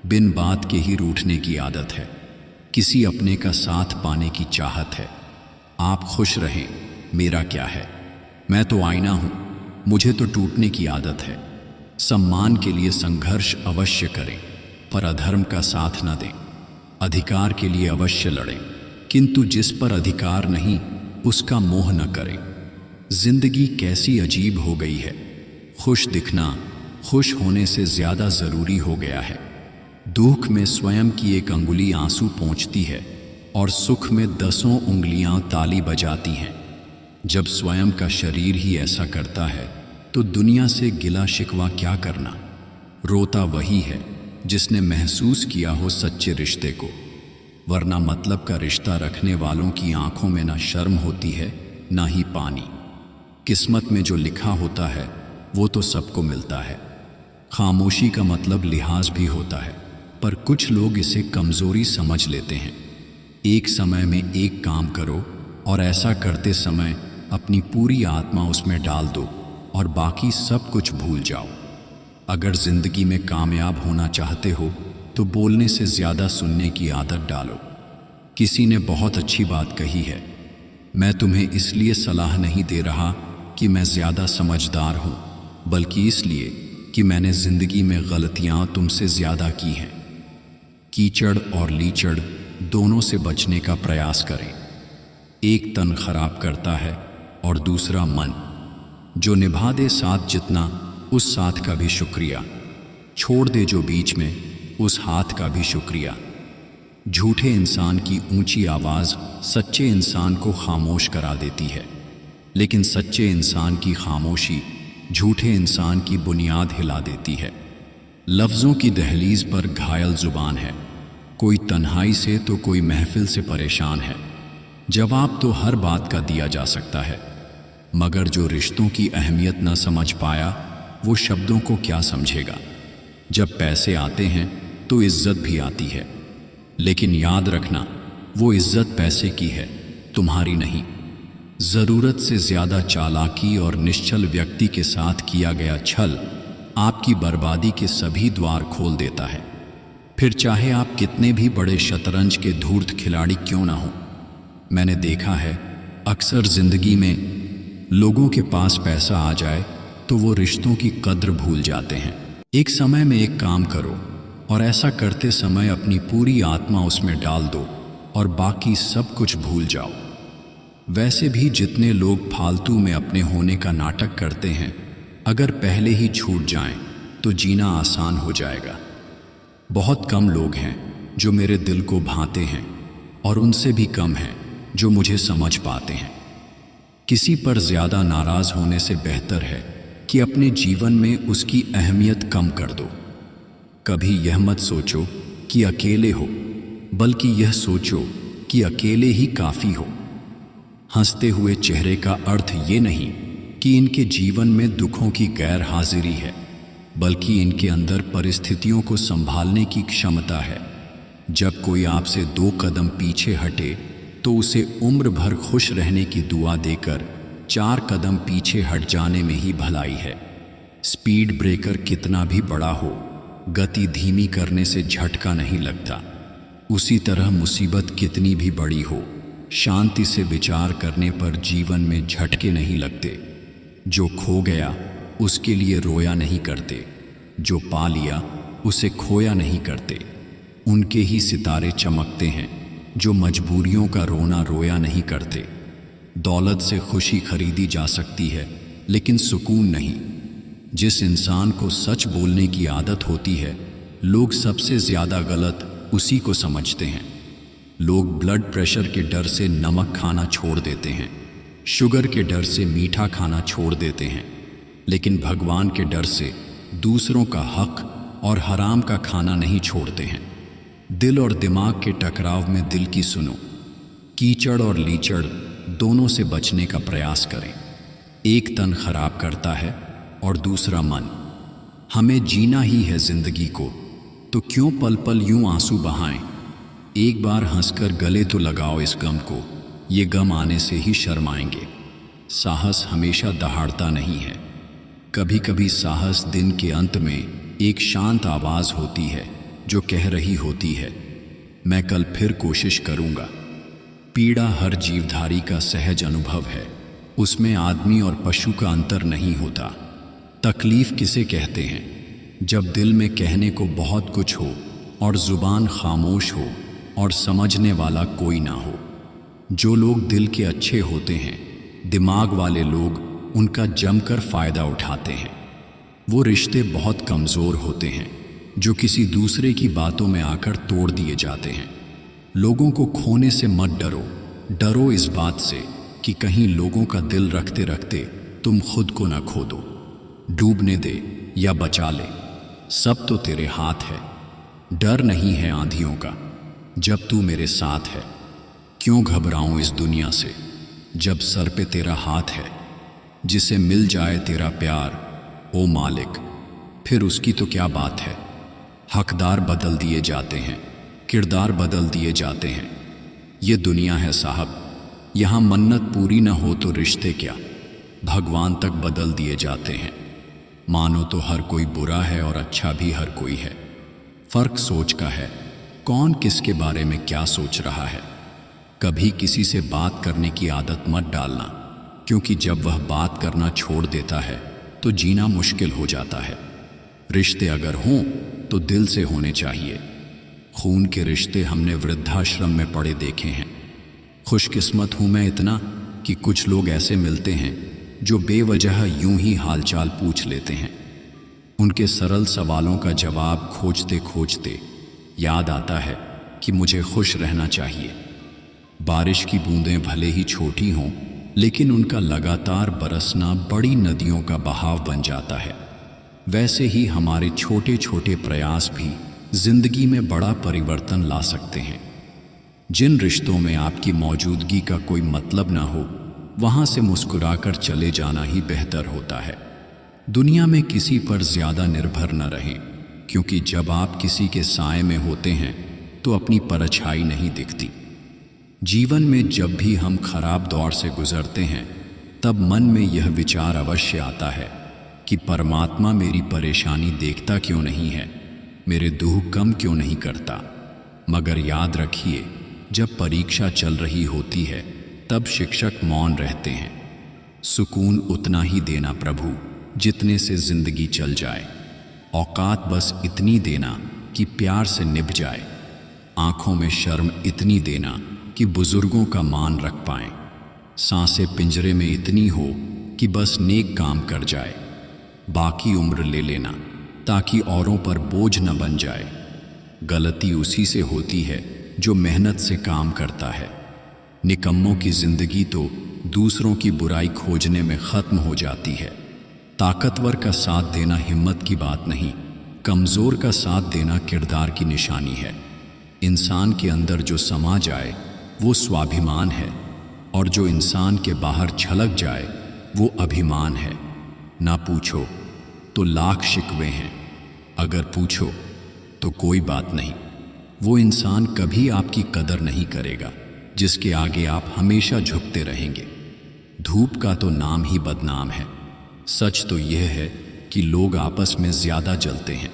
बिन बात के ही रूठने की आदत है। किसी अपने का साथ पाने की चाहत है। आप खुश रहें, मेरा क्या है, मैं तो आईना हूं, मुझे तो टूटने की आदत है। सम्मान के लिए संघर्ष अवश्य करें पर अधर्म का साथ न दें। अधिकार के लिए अवश्य लड़ें, किंतु जिस पर अधिकार नहीं उसका मोह न करें। जिंदगी कैसी अजीब हो गई है। खुश दिखना खुश होने से ज्यादा जरूरी हो गया है। दुख में स्वयं की एक अंगुली आंसू पोंछती है और सुख में 10 उंगलियां ताली बजाती हैं। जब स्वयं का शरीर ही ऐसा करता है तो दुनिया से गिला शिकवा क्या करना। रोता वही है जिसने महसूस किया हो सच्चे रिश्ते को, वरना मतलब का रिश्ता रखने वालों की आंखों में ना शर्म होती है ना ही पानी। किस्मत में जो लिखा होता है वो तो सबको मिलता है। खामोशी का मतलब लिहाज भी होता है, पर कुछ लोग इसे कमज़ोरी समझ लेते हैं। एक समय में एक काम करो और ऐसा करते समय अपनी पूरी आत्मा उसमें डाल दो और बाकी सब कुछ भूल जाओ। अगर ज़िंदगी में कामयाब होना चाहते हो तो बोलने से ज़्यादा सुनने की आदत डालो। किसी ने बहुत अच्छी बात कही है, मैं तुम्हें इसलिए सलाह नहीं दे रहा कि मैं ज़्यादा समझदार हूँ, बल्कि इसलिए कि मैंने ज़िंदगी में गलतियाँ तुमसे ज़्यादा की हैं। कीचड़ और लीचड़ दोनों से बचने का प्रयास करें। एक तन खराब करता है और दूसरा मन। जो निभा दे साथ जितना, उस साथ का भी शुक्रिया। छोड़ दे जो बीच में, उस हाथ का भी शुक्रिया। झूठे इंसान की ऊंची आवाज़ सच्चे इंसान को खामोश करा देती है, लेकिन सच्चे इंसान की खामोशी झूठे इंसान की बुनियाद हिला देती है। लफ्ज़ों की दहलीज पर घायल ज़ुबान है, कोई तन्हाई से तो कोई महफिल से परेशान है। जवाब तो हर बात का दिया जा सकता है, मगर जो रिश्तों की अहमियत न समझ पाया वो शब्दों को क्या समझेगा। जब पैसे आते हैं तो इज्जत भी आती है, लेकिन याद रखना वो इज्जत पैसे की है, तुम्हारी नहीं। ज़रूरत से ज़्यादा चालाकी और निश्चल व्यक्ति के साथ किया गया छल आपकी बर्बादी के सभी द्वार खोल देता है। फिर चाहे आप कितने भी बड़े शतरंज के धूर्त खिलाड़ी क्यों ना हो। मैंने देखा है, अक्सर ज़िंदगी में लोगों के पास पैसा आ जाए तो वो रिश्तों की कद्र भूल जाते हैं। एक समय में एक काम करो और ऐसा करते समय अपनी पूरी आत्मा उसमें डाल दो और बाकी सब कुछ भूल जाओ। वैसे भी जितने लोग फालतू में अपने होने का नाटक करते हैं, अगर पहले ही छूट जाएं तो जीना आसान हो जाएगा। बहुत कम लोग हैं जो मेरे दिल को भाते हैं और उनसे भी कम हैं जो मुझे समझ पाते हैं। किसी पर ज़्यादा नाराज़ होने से बेहतर है कि अपने जीवन में उसकी अहमियत कम कर दो। कभी यह मत सोचो कि अकेले हो, बल्कि यह सोचो कि अकेले ही काफ़ी हो। हंसते हुए चेहरे का अर्थ ये नहीं कि इनके जीवन में दुखों की गैर हाजिरी है, बल्कि इनके अंदर परिस्थितियों को संभालने की क्षमता है। जब कोई आपसे 2 कदम पीछे हटे तो उसे उम्र भर खुश रहने की दुआ देकर 4 कदम पीछे हट जाने में ही भलाई है। स्पीड ब्रेकर कितना भी बड़ा हो, गति धीमी करने से झटका नहीं लगता। उसी तरह मुसीबत कितनी भी बड़ी हो, शांति से विचार करने पर जीवन में झटके नहीं लगते। जो खो गया उसके लिए रोया नहीं करते, जो पा लिया उसे खोया नहीं करते। उनके ही सितारे चमकते हैं जो मजबूरियों का रोना रोया नहीं करते। दौलत से खुशी खरीदी जा सकती है, लेकिन सुकून नहीं। जिस इंसान को सच बोलने की आदत होती है, लोग सबसे ज़्यादा गलत उसी को समझते हैं। लोग ब्लड प्रेशर के डर से नमक खाना छोड़ देते हैं, शुगर के डर से मीठा खाना छोड़ देते हैं, लेकिन भगवान के डर से दूसरों का हक और हराम का खाना नहीं छोड़ते हैं। दिल और दिमाग के टकराव में दिल की सुनो। कीचड़ और लीचड़ दोनों से बचने का प्रयास करें। एक तन खराब करता है और दूसरा मन। हमें जीना ही है जिंदगी को, तो क्यों पल पल यूं आंसू बहाएं। एक बार हंसकर गले तो लगाओ इस गम को, ये गम आने से ही शर्माएंगे। साहस हमेशा दहाड़ता नहीं है। कभी कभी साहस दिन के अंत में एक शांत आवाज़ होती है जो कह रही होती है, मैं कल फिर कोशिश करूँगा। पीड़ा हर जीवधारी का सहज अनुभव है, उसमें आदमी और पशु का अंतर नहीं होता। तकलीफ़ किसे कहते हैं? जब दिल में कहने को बहुत कुछ हो और ज़ुबान खामोश हो और समझने वाला कोई ना हो। जो लोग दिल के अच्छे होते हैं, दिमाग वाले लोग उनका जमकर फ़ायदा उठाते हैं। वो रिश्ते बहुत कमज़ोर होते हैं जो किसी दूसरे की बातों में आकर तोड़ दिए जाते हैं। लोगों को खोने से मत डरो, डरो इस बात से कि कहीं लोगों का दिल रखते रखते तुम खुद को न खो दो। डूबने दे या बचा ले, सब तो तेरे हाथ है। डर नहीं है आंधियों का जब तू मेरे साथ है। क्यों घबराऊं इस दुनिया से जब सर पे तेरा हाथ है। जिसे मिल जाए तेरा प्यार ओ मालिक, फिर उसकी तो क्या बात है। हकदार बदल दिए जाते हैं, किरदार बदल दिए जाते हैं। ये दुनिया है साहब, यहाँ मन्नत पूरी ना हो तो रिश्ते क्या, भगवान तक बदल दिए जाते हैं। मानो तो हर कोई बुरा है और अच्छा भी हर कोई है। फर्क सोच का है, कौन किसके बारे में क्या सोच रहा है। कभी किसी से बात करने की आदत मत डालना, क्योंकि जब वह बात करना छोड़ देता है तो जीना मुश्किल हो जाता है। रिश्ते अगर हों तो दिल से होने चाहिए। खून के रिश्ते हमने वृद्धाश्रम में पड़े देखे हैं। खुशकिस्मत हूं मैं इतना कि कुछ लोग ऐसे मिलते हैं जो बेवजह यूं ही हालचाल पूछ लेते हैं। उनके सरल सवालों का जवाब खोजते खोजते याद आता है कि मुझे खुश रहना चाहिए। बारिश की बूंदें भले ही छोटी हों, लेकिन उनका लगातार बरसना बड़ी नदियों का बहाव बन जाता है। वैसे ही हमारे छोटे छोटे प्रयास भी जिंदगी में बड़ा परिवर्तन ला सकते हैं। जिन रिश्तों में आपकी मौजूदगी का कोई मतलब ना हो, वहां से मुस्कुराकर चले जाना ही बेहतर होता है। दुनिया में किसी पर ज्यादा निर्भर न रहें, क्योंकि जब आप किसी के साए में होते हैं तो अपनी परछाई नहीं दिखती। जीवन में जब भी हम खराब दौर से गुजरते हैं, तब मन में यह विचार अवश्य आता है कि परमात्मा मेरी परेशानी देखता क्यों नहीं है, मेरे दुख कम क्यों नहीं करता। मगर याद रखिए, जब परीक्षा चल रही होती है तब शिक्षक मौन रहते हैं। सुकून उतना ही देना प्रभु जितने से जिंदगी चल जाए। औकात बस इतनी देना कि प्यार से निभ जाए। आंखों में शर्म इतनी देना कि बुजुर्गों का मान रख पाएं। सांसें पिंजरे में इतनी हो कि बस नेक काम कर जाए। बाकी उम्र ले लेना ताकि औरों पर बोझ न बन जाए। गलती उसी से होती है जो मेहनत से काम करता है। निकम्मों की जिंदगी तो दूसरों की बुराई खोजने में खत्म हो जाती है। ताकतवर का साथ देना हिम्मत की बात नहीं, कमजोर का साथ देना किरदार की निशानी है। इंसान के अंदर जो समा जाए वो स्वाभिमान है, और जो इंसान के बाहर छलक जाए वो अभिमान है। ना पूछो तो लाख शिकवे हैं, अगर पूछो तो कोई बात नहीं। वो इंसान कभी आपकी कदर नहीं करेगा जिसके आगे आप हमेशा झुकते रहेंगे। धूप का तो नाम ही बदनाम है। सच तो यह है कि लोग आपस में ज्यादा जलते हैं।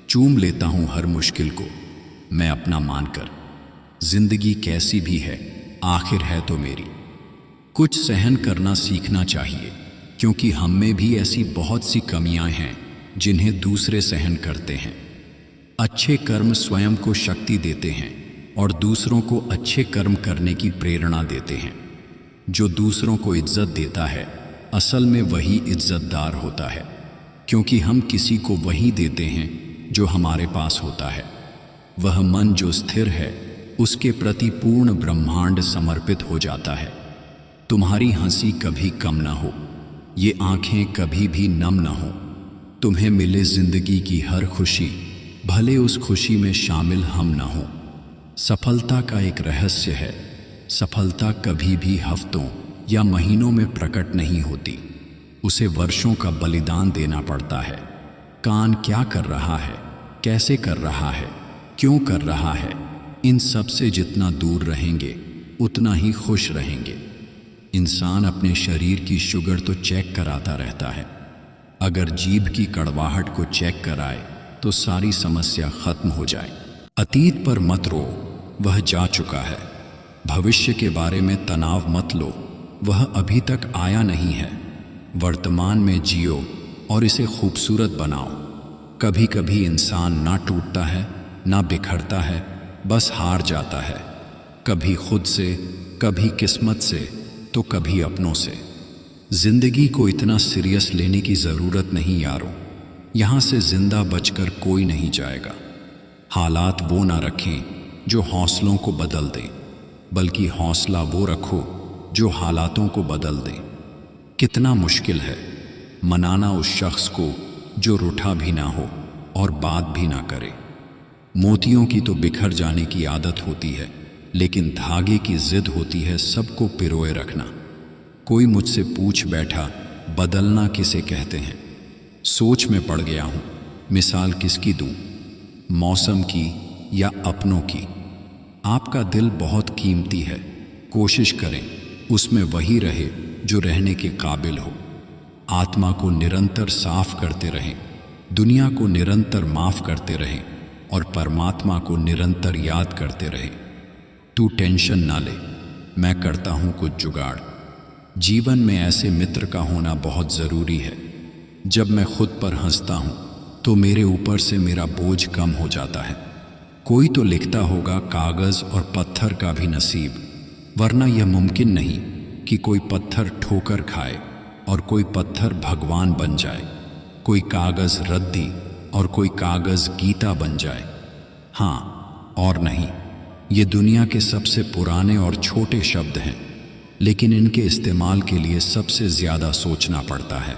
चूम लेता हूं हर मुश्किल को मैं अपना मानकर। जिंदगी कैसी भी है आखिर है तो मेरी। कुछ सहन करना सीखना चाहिए, क्योंकि हम में भी ऐसी बहुत सी कमियां हैं जिन्हें दूसरे सहन करते हैं। अच्छे कर्म स्वयं को शक्ति देते हैं और दूसरों को अच्छे कर्म करने की प्रेरणा देते हैं। जो दूसरों को इज्जत देता है असल में वही इज्जतदार होता है, क्योंकि हम किसी को वही देते हैं जो हमारे पास होता है। वह मन जो स्थिर है उसके प्रति पूर्ण ब्रह्मांड समर्पित हो जाता है। तुम्हारी हंसी कभी कम ना हो, ये आंखें कभी भी नम ना हो। तुम्हें मिले जिंदगी की हर खुशी, भले उस खुशी में शामिल हम ना हो। सफलता का एक रहस्य है, सफलता कभी भी हफ्तों या महीनों में प्रकट नहीं होती, उसे वर्षों का बलिदान देना पड़ता है। कान क्या कर रहा है, कैसे कर रहा है, क्यों कर रहा है, इन सब से जितना दूर रहेंगे उतना ही खुश रहेंगे। इंसान अपने शरीर की शुगर तो चेक कराता रहता है, अगर जीभ की कड़वाहट को चेक कराए तो सारी समस्या खत्म हो जाए। अतीत पर मत रो, वह जा चुका है। भविष्य के बारे में तनाव मत लो, वह अभी तक आया नहीं है। वर्तमान में जियो और इसे खूबसूरत बनाओ। कभी कभी इंसान ना टूटता है ना बिखरता है, बस हार जाता है। कभी खुद से, कभी किस्मत से, तो कभी अपनों से। जिंदगी को इतना सीरियस लेने की ज़रूरत नहीं यारों, यहाँ से जिंदा बचकर कोई नहीं जाएगा। हालात वो ना रखें जो हौसलों को बदल दें, बल्कि हौसला वो रखो जो हालातों को बदल दें। कितना मुश्किल है मनाना उस शख्स को जो रूठा भी ना हो और बात भी ना करे। मोतियों की तो बिखर जाने की आदत होती है, लेकिन धागे की जिद होती है सबको पिरोए रखना। कोई मुझसे पूछ बैठा, बदलना किसे कहते हैं? सोच में पड़ गया हूँ, मिसाल किसकी दूँ, मौसम की या अपनों की? आपका दिल बहुत कीमती है, कोशिश करें उसमें वही रहे जो रहने के काबिल हो। आत्मा को निरंतर साफ करते रहें, दुनिया को निरंतर माफ करते रहें और परमात्मा को निरंतर याद करते रहें। तू टेंशन ना ले, मैं करता हूँ कुछ जुगाड़। जीवन में ऐसे मित्र का होना बहुत ज़रूरी है। जब मैं खुद पर हंसता हूँ तो मेरे ऊपर से मेरा बोझ कम हो जाता है। कोई तो लिखता होगा कागज़ और पत्थर का भी नसीब, वरना यह मुमकिन नहीं कि कोई पत्थर ठोकर खाए और कोई पत्थर भगवान बन जाए, कोई कागज़ रद्दी और कोई कागज़ गीता बन जाए। हाँ और नहीं, ये दुनिया के सबसे पुराने और छोटे शब्द हैं, लेकिन इनके इस्तेमाल के लिए सबसे ज़्यादा सोचना पड़ता है।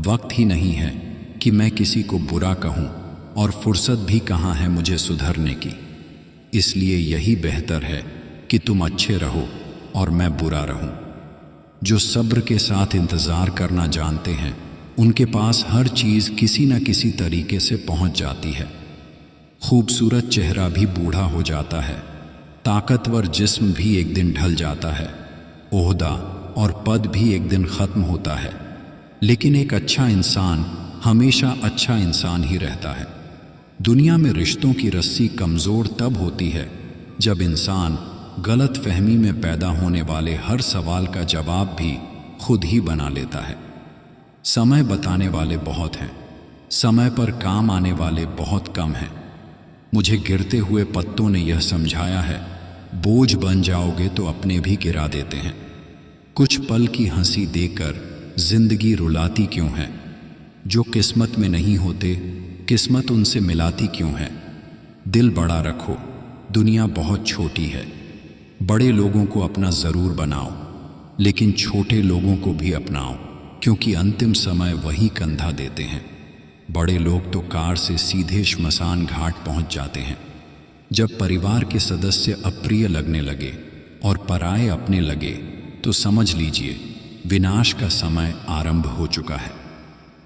वक्त ही नहीं है कि मैं किसी को बुरा कहूँ और फुर्सत भी कहाँ है मुझे सुधरने की। इसलिए यही बेहतर है कि तुम अच्छे रहो और मैं बुरा रहूँ। जो सब्र के साथ इंतज़ार करना जानते हैं, उनके पास हर चीज़ किसी न किसी तरीके से पहुँच जाती है। खूबसूरत चेहरा भी बूढ़ा हो जाता है, ताकतवर जिस्म भी एक दिन ढल जाता है, ओहदा और पद भी एक दिन ख़त्म होता है, लेकिन एक अच्छा इंसान हमेशा अच्छा इंसान ही रहता है। दुनिया में रिश्तों की रस्सी कमज़ोर तब होती है जब इंसान गलत फहमी में पैदा होने वाले हर सवाल का जवाब भी खुद ही बना लेता है। समय बताने वाले बहुत हैं, समय पर काम आने वाले बहुत कम हैं। मुझे गिरते हुए पत्तों ने यह समझाया है, बोझ बन जाओगे तो अपने भी गिरा देते हैं। कुछ पल की हंसी देकर जिंदगी रुलाती क्यों है? जो किस्मत में नहीं होते, किस्मत उनसे मिलाती क्यों है? दिल बड़ा रखो, दुनिया बहुत छोटी है। बड़े लोगों को अपना ज़रूर बनाओ, लेकिन छोटे लोगों को भी अपनाओ, क्योंकि अंतिम समय वही कंधा देते हैं। बड़े लोग तो कार से सीधे श्मशान घाट पहुंच जाते हैं। जब परिवार के सदस्य अप्रिय लगने लगे और पराये अपने लगे, तो समझ लीजिए विनाश का समय आरंभ हो चुका है।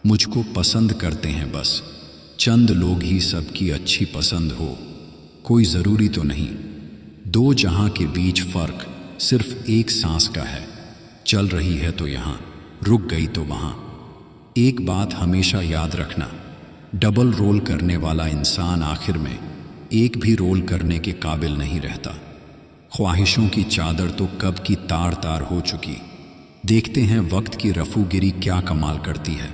मुझको पसंद करते हैं बस चंद लोग ही, सबकी अच्छी पसंद हो कोई ज़रूरी तो नहीं। दो जहां के बीच फ़र्क सिर्फ एक सांस का है, चल रही है तो यहाँ, रुक गई तो वहाँ। एक बात हमेशा याद रखना, डबल रोल करने वाला इंसान आखिर में एक भी रोल करने के काबिल नहीं रहता। ख्वाहिशों की चादर तो कब की तार तार हो चुकी। देखते हैं वक्त की रफूगिरी क्या कमाल करती है।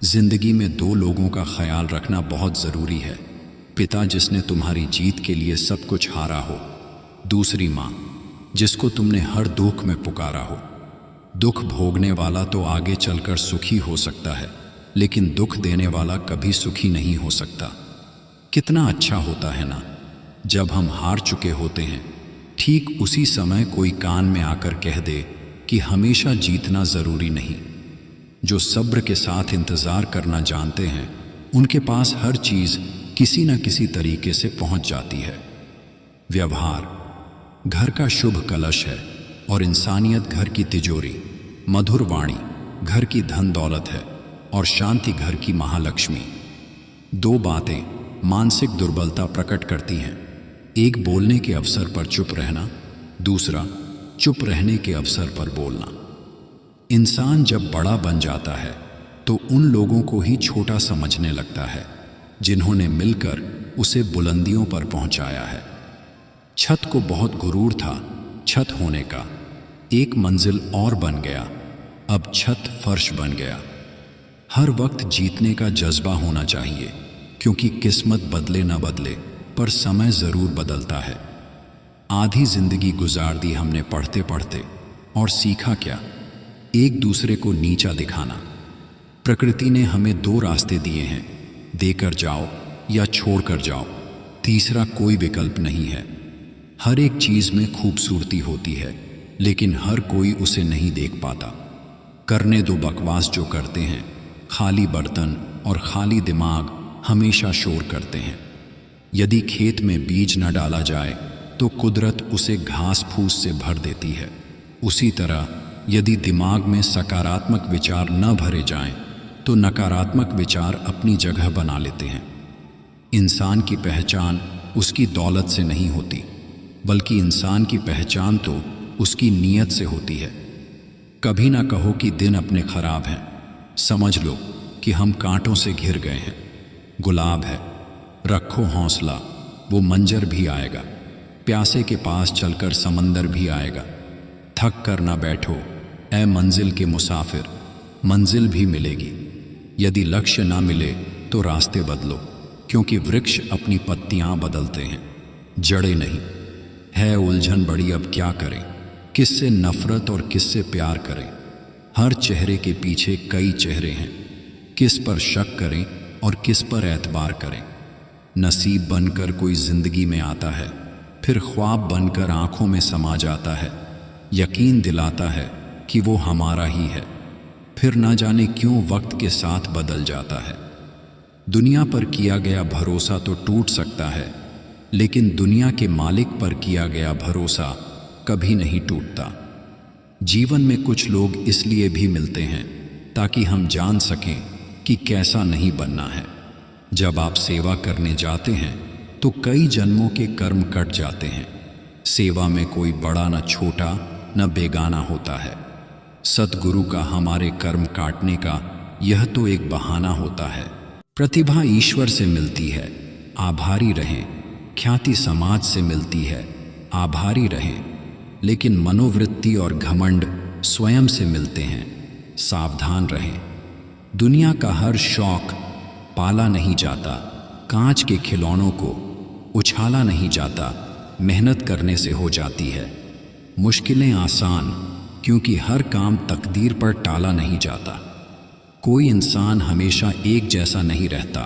जिंदगी में दो लोगों का ख्याल रखना बहुत ज़रूरी है। पिता जिसने तुम्हारी जीत के लिए सब कुछ हारा हो, दूसरी माँ जिसको तुमने हर दुख में पुकारा हो। दुख भोगने वाला तो आगे चलकर सुखी हो सकता है, लेकिन दुख देने वाला कभी सुखी नहीं हो सकता। कितना अच्छा होता है ना, जब हम हार चुके होते हैं, ठीक उसी समय कोई कान में आकर कह दे कि हमेशा जीतना ज़रूरी नहीं। जो सब्र के साथ इंतज़ार करना जानते हैं, उनके पास हर चीज़ किसी न किसी तरीके से पहुंच जाती है। व्यवहार घर का शुभ कलश है और इंसानियत घर की तिजोरी। मधुर वाणी घर की धन दौलत है और शांति घर की महालक्ष्मी। दो बातें मानसिक दुर्बलता प्रकट करती हैं, एक बोलने के अवसर पर चुप रहना, दूसरा चुप रहने के अवसर पर बोलना। इंसान जब बड़ा बन जाता है तो उन लोगों को ही छोटा समझने लगता है जिन्होंने मिलकर उसे बुलंदियों पर पहुंचाया है। छत को बहुत गुरूर था छत होने का, एक मंजिल और बन गया, अब छत फर्श बन गया। हर वक्त जीतने का जज्बा होना चाहिए, क्योंकि किस्मत बदले न बदले पर समय ज़रूर बदलता है। आधी ज़िंदगी गुजार दी हमने पढ़ते पढ़ते, और सीखा क्या? एक दूसरे को नीचा दिखाना। प्रकृति ने हमें दो रास्ते दिए हैं, देकर जाओ या छोड़कर जाओ, तीसरा कोई विकल्प नहीं है। हर एक चीज़ में खूबसूरती होती है, लेकिन हर कोई उसे नहीं देख पाता। करने दो बकवास जो करते हैं, खाली बर्तन और खाली दिमाग हमेशा शोर करते हैं। यदि खेत में बीज न डाला जाए तो कुदरत उसे घास फूस से भर देती है। उसी तरह यदि दिमाग में सकारात्मक विचार न भरे जाएं तो नकारात्मक विचार अपनी जगह बना लेते हैं। इंसान की पहचान उसकी दौलत से नहीं होती, बल्कि इंसान की पहचान तो उसकी नीयत से होती है। कभी ना कहो कि दिन अपने खराब हैं, समझ लो कि हम कांटों से घिर गए हैं। गुलाब है, रखो हौसला, वो मंजर भी आएगा। प्यासे के पास चलकर समंदर भी आएगा। थक कर ना बैठो ऐ मंजिल के मुसाफिर, मंजिल भी मिलेगी। यदि लक्ष्य ना मिले तो रास्ते बदलो, क्योंकि वृक्ष अपनी पत्तियां बदलते हैं, जड़ें नहीं। है उलझन बड़ी, अब क्या करें, किससे नफरत और किससे प्यार करें। हर चेहरे के पीछे कई चेहरे हैं, किस पर शक करें और किस पर एतबार करें। नसीब बनकर कोई जिंदगी में आता है, फिर ख्वाब बनकर आंखों में समा जाता है। यकीन दिलाता है कि वो हमारा ही है, फिर ना जाने क्यों वक्त के साथ बदल जाता है। दुनिया पर किया गया भरोसा तो टूट सकता है, लेकिन दुनिया के मालिक पर किया गया भरोसा कभी नहीं टूटता। जीवन में कुछ लोग इसलिए भी मिलते हैं ताकि हम जान सकें कि कैसा नहीं बनना है। जब आप सेवा करने जाते हैं तो कई जन्मों के कर्म कट जाते हैं। सेवा में कोई बड़ा न छोटा न बेगाना होता है। सतगुरु का हमारे कर्म काटने का यह तो एक बहाना होता है। प्रतिभा ईश्वर से मिलती है, आभारी रहें। ख्याति समाज से मिलती है, आभारी रहें। लेकिन मनोवृत्ति और घमंड स्वयं से मिलते हैं, सावधान रहें। दुनिया का हर शौक पाला नहीं जाता, कांच के खिलौनों को उछाला नहीं जाता, मेहनत करने से हो जाती है। मुश्किलें आसान, क्योंकि हर काम तकदीर पर टाला नहीं जाता। कोई इंसान हमेशा एक जैसा नहीं रहता।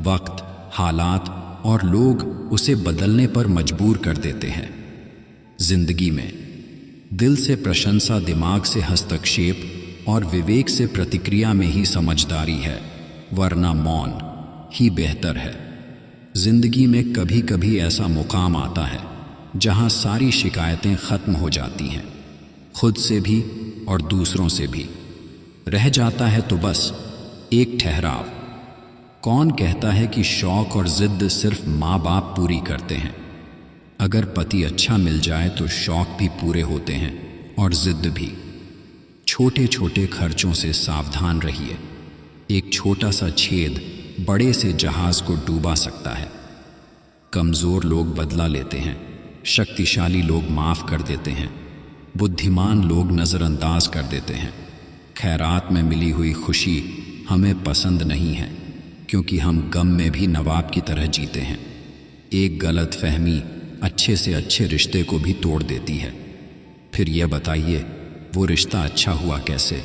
वक्त, हालात और लोग उसे बदलने पर मजबूर कर देते हैं। जिंदगी में दिल से प्रशंसा, दिमाग से हस्तक्षेप और विवेक से प्रतिक्रिया में ही समझदारी है, वरना मौन ही बेहतर है। जिंदगी में कभी कभी ऐसा मुकाम आता है जहां सारी शिकायतें खत्म हो जाती हैं, खुद से भी और दूसरों से भी। रह जाता है तो बस एक ठहराव। कौन कहता है कि शौक और जिद सिर्फ माँ बाप पूरी करते हैं? अगर पति अच्छा मिल जाए तो शौक भी पूरे होते हैं और जिद भी। छोटे छोटे खर्चों से सावधान रहिए। एक छोटा सा छेद बड़े से जहाज को डूबा सकता है। कमज़ोर लोग बदला लेते हैं, शक्तिशाली लोग माफ़ कर देते हैं, बुद्धिमान लोग नज़रअंदाज कर देते हैं। खैरात में मिली हुई खुशी हमें पसंद नहीं है, क्योंकि हम गम में भी नवाब की तरह जीते हैं। एक गलत फहमी अच्छे से अच्छे रिश्ते को भी तोड़ देती है। फिर यह बताइए, वो रिश्ता अच्छा हुआ कैसे?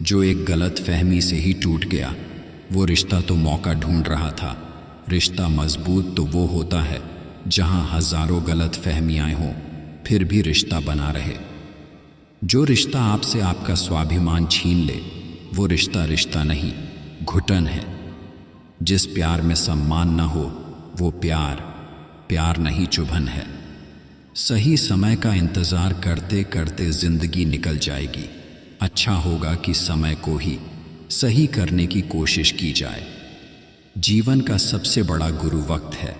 जो एक गलत फहमी से ही टूट गया। वो रिश्ता तो मौका ढूंढ रहा था। रिश्ता मजबूत तो वो होता है जहां हजारों गलत फहमियाँ हों, फिर भी रिश्ता बना रहे। जो रिश्ता आपसे आपका स्वाभिमान छीन ले, वो रिश्ता रिश्ता नहीं, घुटन है। जिस प्यार में सम्मान न हो, वो प्यार प्यार नहीं, चुभन है। सही समय का इंतज़ार करते करते ज़िंदगी निकल जाएगी। अच्छा होगा कि समय को ही सही करने की कोशिश की जाए। जीवन का सबसे बड़ा गुरु वक्त है,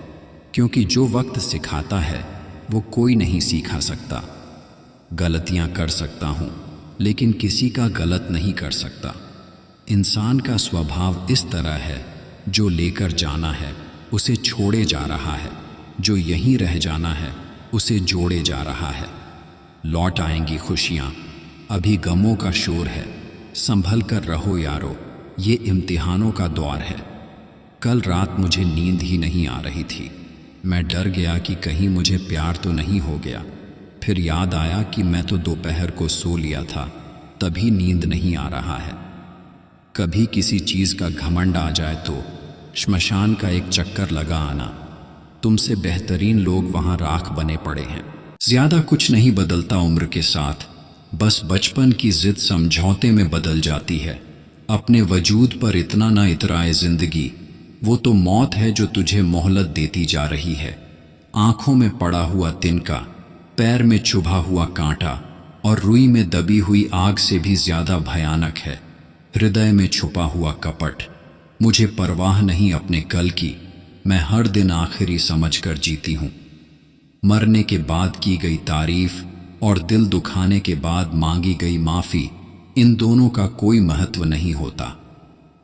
क्योंकि जो वक्त सिखाता है वो कोई नहीं सिखा सकता। गलतियां कर सकता हूँ, लेकिन किसी का गलत नहीं कर सकता। इंसान का स्वभाव इस तरह है, जो लेकर जाना है उसे छोड़े जा रहा है, जो यहीं रह जाना है उसे जोड़े जा रहा है। लौट आएंगी खुशियाँ, अभी गमों का शोर है। संभल कर रहो यारो, ये इम्तिहानों का दौर है। कल रात मुझे नींद ही नहीं आ रही थी। मैं डर गया कि कहीं मुझे प्यार तो नहीं हो गया। फिर याद आया कि मैं तो दोपहर को सो लिया था, तभी नींद नहीं आ रहा है। कभी किसी चीज़ का घमंड आ जाए तो श्मशान का एक चक्कर लगा आना। तुमसे बेहतरीन लोग वहाँ राख बने पड़े हैं। ज़्यादा कुछ नहीं बदलता उम्र के साथ, बस बचपन की जिद समझौते में बदल जाती है। अपने वजूद पर इतना ना इतराए ज़िंदगी वो तो मौत है जो तुझे मोहलत देती जा रही है। आंखों में पड़ा हुआ तिनका, पैर में चुभा हुआ कांटा और रुई में दबी हुई आग से भी ज्यादा भयानक है हृदय में छुपा हुआ कपट। मुझे परवाह नहीं अपने कल की, मैं हर दिन आखिरी समझकर जीती हूं। मरने के बाद की गई तारीफ और दिल दुखाने के बाद मांगी गई माफी, इन दोनों का कोई महत्व नहीं होता।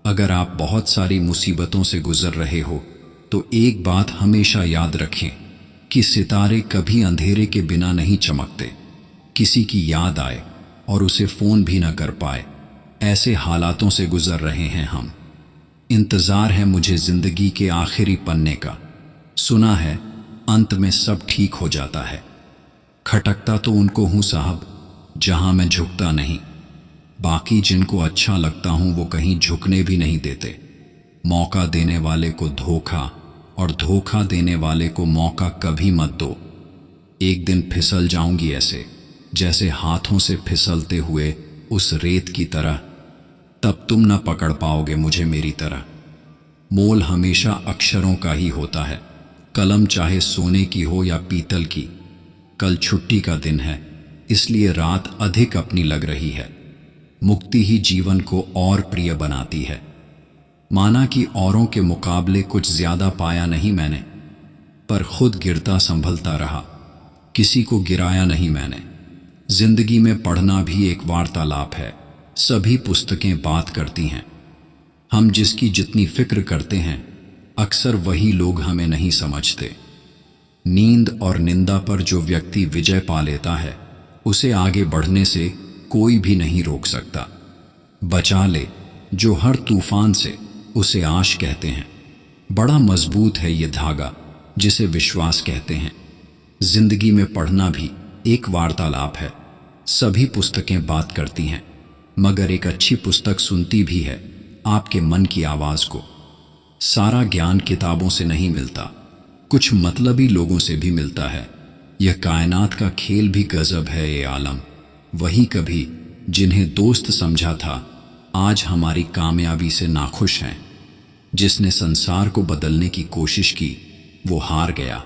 अगर आप बहुत सारी मुसीबतों से गुजर रहे हो तो एक बात हमेशा याद रखें कि सितारे कभी अंधेरे के बिना नहीं चमकते। किसी की याद आए और उसे फोन भी न कर पाए, ऐसे हालातों से गुजर रहे हैं हम। इंतजार है मुझे जिंदगी के आखिरी पन्ने का। सुना है अंत में सब ठीक हो जाता है। खटकता तो उनको हूं साहब जहां मैं झुकता नहीं। बाकी जिनको अच्छा लगता हूं वो कहीं झुकने भी नहीं देते। मौका देने वाले को धोखा और धोखा देने वाले को मौका कभी मत दो। एक दिन फिसल जाऊंगी ऐसे जैसे हाथों से फिसलते हुए उस रेत की तरह। तब तुम न पकड़ पाओगे मुझे मेरी तरह। मोल हमेशा अक्षरों का ही होता है, कलम चाहे सोने की हो या पीतल की। कल छुट्टी का दिन है इसलिए रात अधिक अपनी लग रही है। मुक्ति ही जीवन को और प्रिय बनाती है। माना कि औरों के मुकाबले कुछ ज्यादा पाया नहीं मैंने, पर खुद गिरता संभलता रहा, किसी को गिराया नहीं मैंने। जिंदगी में पढ़ना भी एक वार्तालाप है, सभी पुस्तकें बात करती हैं। हम जिसकी जितनी फिक्र करते हैं अक्सर वही लोग हमें नहीं समझते। नींद और निंदा पर जो व्यक्ति विजय पा लेता है उसे आगे बढ़ने से कोई भी नहीं रोक सकता। बचा ले जो हर तूफान से, उसे आश कहते हैं। बड़ा मजबूत है ये धागा जिसे विश्वास कहते हैं। जिंदगी में पढ़ना भी एक वार्तालाप है, सभी पुस्तकें बात करती हैं, मगर एक अच्छी पुस्तक सुनती भी है आपके मन की आवाज को। सारा ज्ञान किताबों से नहीं मिलता, कुछ मतलबी लोगों से भी मिलता है। यह कायनात का खेल भी गजब है ये आलम। वही कभी जिन्हें दोस्त समझा था आज हमारी कामयाबी से नाखुश हैं। जिसने संसार को बदलने की कोशिश की वो हार गया,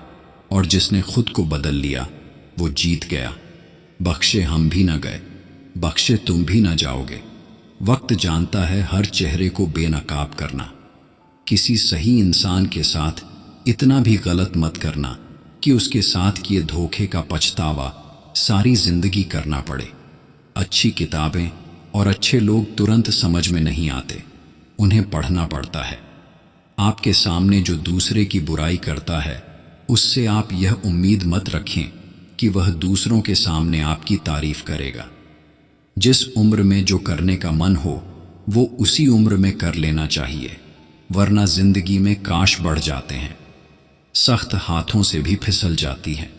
और जिसने खुद को बदल लिया वो जीत गया। बख्शे हम भी न गए, बख्शे तुम भी न जाओगे। वक्त जानता है हर चेहरे को बेनकाब करना। किसी सही इंसान के साथ इतना भी गलत मत करना कि उसके साथ किए धोखे का पछतावा सारी जिंदगी करना पड़े। अच्छी किताबें और अच्छे लोग तुरंत समझ में नहीं आते, उन्हें पढ़ना पड़ता है। आपके सामने जो दूसरे की बुराई करता है उससे आप यह उम्मीद मत रखें कि वह दूसरों के सामने आपकी तारीफ करेगा। जिस उम्र में जो करने का मन हो वो उसी उम्र में कर लेना चाहिए, वरना जिंदगी में काश बढ़ जाते हैं, सख्त हाथों से भी फिसल जाती हैं।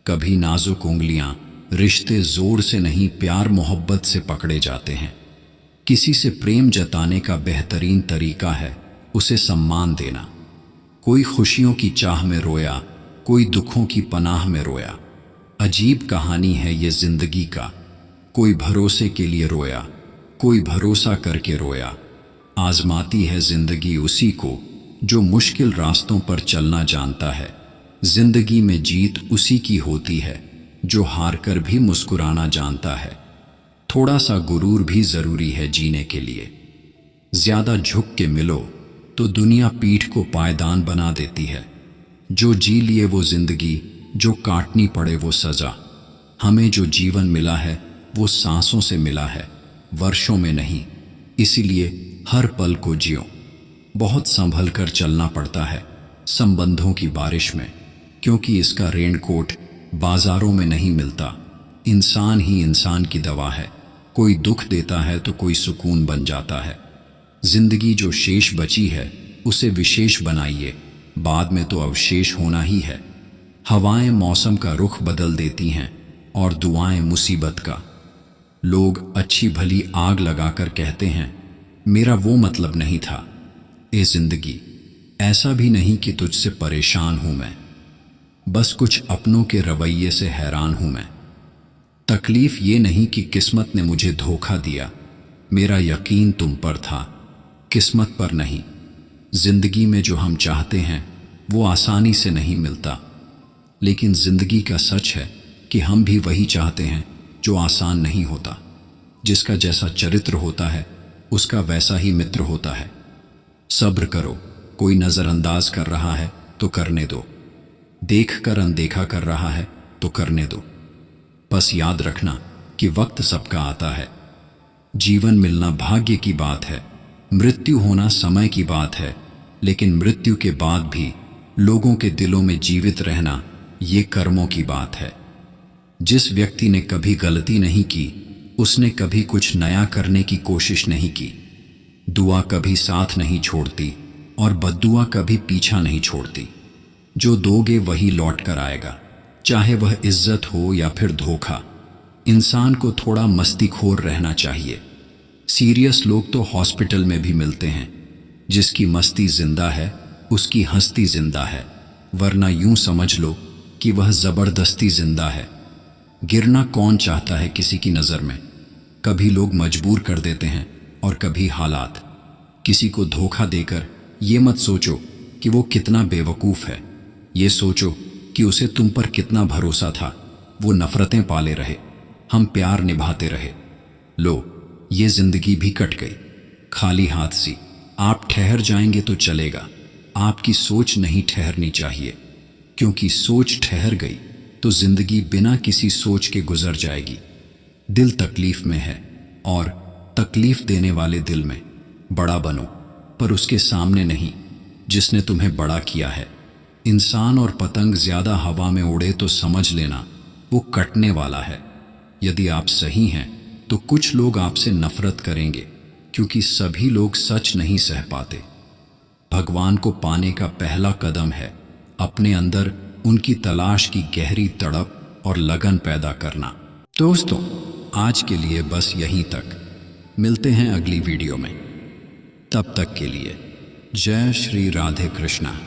कभी नाजुक उंगलियां रिश्ते जोर से नहीं प्यार मोहब्बत से पकड़े जाते हैं। किसी से प्रेम जताने का बेहतरीन तरीका है उसे सम्मान देना। कोई खुशियों की चाह में रोया, कोई दुखों की पनाह में रोया। अजीब कहानी है ये जिंदगी का, कोई भरोसे के लिए रोया, कोई भरोसा करके रोया। आजमाती है जिंदगी उसी को जो मुश्किल रास्तों पर चलना जानता है। जिंदगी में जीत उसी की होती है जो हार कर भी मुस्कुराना जानता है। थोड़ा सा गुरूर भी जरूरी है जीने के लिए। ज्यादा झुक के मिलो तो दुनिया पीठ को पायदान बना देती है। जो जी लिए वो जिंदगी, जो काटनी पड़े वो सजा। हमें जो जीवन मिला है वो सांसों से मिला है, वर्षों में नहीं। इसीलिए हर पल को जियो। बहुत संभल कर चलना पड़ता है संबंधों की बारिश में, क्योंकि इसका रेनकोट बाजारों में नहीं मिलता। इंसान ही इंसान की दवा है, कोई दुख देता है तो कोई सुकून बन जाता है। जिंदगी जो शेष बची है उसे विशेष बनाइए, बाद में तो अवशेष होना ही है। हवाएं मौसम का रुख बदल देती हैं और दुआएं मुसीबत का। लोग अच्छी भली आग लगाकर कहते हैं मेरा वो मतलब नहीं था। ए जिंदगी, ऐसा भी नहीं कि तुझसे परेशान हूं मैं, बस कुछ अपनों के रवैये से हैरान हूं मैं। तकलीफ ये नहीं कि किस्मत ने मुझे धोखा दिया, मेरा यकीन तुम पर था, किस्मत पर नहीं। जिंदगी में जो हम चाहते हैं वो आसानी से नहीं मिलता, लेकिन जिंदगी का सच है कि हम भी वही चाहते हैं जो आसान नहीं होता। जिसका जैसा चरित्र होता है उसका वैसा ही मित्र होता है। सब्र करो, कोई नज़रअंदाज कर रहा है तो करने दो, देख कर अनदेखा कर रहा है तो करने दो। बस याद रखना कि वक्त सबका आता है। जीवन मिलना भाग्य की बात है, मृत्यु होना समय की बात है, लेकिन मृत्यु के बाद भी लोगों के दिलों में जीवित रहना ये कर्मों की बात है। जिस व्यक्ति ने कभी गलती नहीं की उसने कभी कुछ नया करने की कोशिश नहीं की। दुआ कभी साथ नहीं छोड़ती और बद्दुआ कभी पीछा नहीं छोड़ती। जो दोगे वही लौट कर आएगा, चाहे वह इज्जत हो या फिर धोखा। इंसान को थोड़ा मस्तीखोर रहना चाहिए। सीरियस लोग तो हॉस्पिटल में भी मिलते हैं। जिसकी मस्ती जिंदा है उसकी हंसती जिंदा है, वरना यूं समझ लो कि वह जबरदस्ती जिंदा है। गिरना कौन चाहता है किसी की नज़र में? कभी लोग मजबूर कर देते हैं और कभी हालात। किसी को धोखा देकर ये मत सोचो कि वो कितना बेवकूफ़ है, ये सोचो कि उसे तुम पर कितना भरोसा था। वो नफ़रतें पाले रहे, हम प्यार निभाते रहे। लो, ये ज़िंदगी भी कट गई खाली हाथ सी। आप ठहर जाएंगे तो चलेगा, आपकी सोच नहीं ठहरनी चाहिए, क्योंकि सोच ठहर गई तो ज़िंदगी बिना किसी सोच के गुजर जाएगी। दिल तकलीफ़ में है और तकलीफ़ देने वाले दिल में बड़ा बनो, पर उसके सामने नहीं जिसने तुम्हें बड़ा किया है। इंसान और पतंग ज़्यादा हवा में उड़े तो समझ लेना वो कटने वाला है। यदि आप सही हैं तो कुछ लोग आपसे नफ़रत करेंगे, क्योंकि सभी लोग सच नहीं सह पाते। भगवान को पाने का पहला कदम है अपने अंदर उनकी तलाश की गहरी तड़प और लगन पैदा करना। दोस्तों, आज के लिए बस यहीं तक। मिलते हैं अगली वीडियो में। तब तक के लिए जय श्री राधे कृष्णा।